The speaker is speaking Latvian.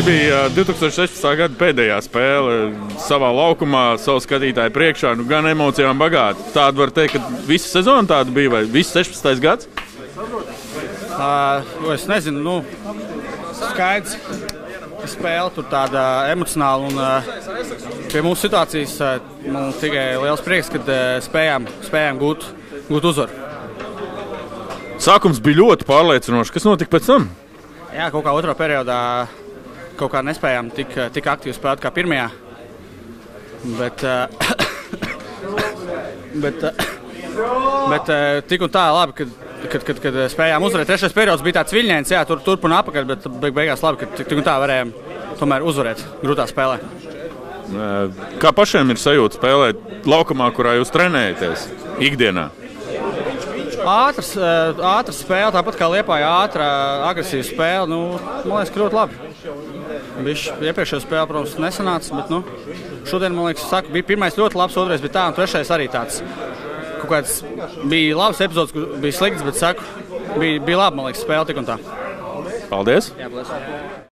bija 2016. gada pēdējā spēle savā laukumā, savu skatītāju priekšā, gan emocijām bagāta. Tāda var teikt, ka visa sezona tāda bija, vai viss 16. gads? Es nezinu, skaidrs. Spēle tur tāda emocionāla un pie mūsu situācijas man tikai liels prieks, kad spējām gūt uzvaru. Sākums bija ļoti pārliecinošs. Kas notika pēc tam? Jā, kaut kā otrā periodā kaut kā nespējām tik aktīvi spēlēt kā pirmajā. Bet tik un tā labi, kad spējām uzvarēt. Trešais periods bija tāds viļņains, jā, turp un apakaļ, bet beigās labi, ka tik un tā varējām tomēr uzvarēt grūtā spēlē. Kā pašiem ir sajūta spēlēt laukumā, kurā jūs trenējaties ikdienā? Ātrs spēle, tāpat kā Liepāja ātra, agresīva spēle, man liekas, ka ļoti labi. Iepriekšējā spēle, protams, nesanāca, bet šodien, man liekas, bija pirmais ļoti labs, otrais bija tā, un trešais arī tāds. Kaut kāds bija labs epizods, kur bija slikts, bet bija labi, man liekas, spēle tik un tā. Paldies! Jā, paldies.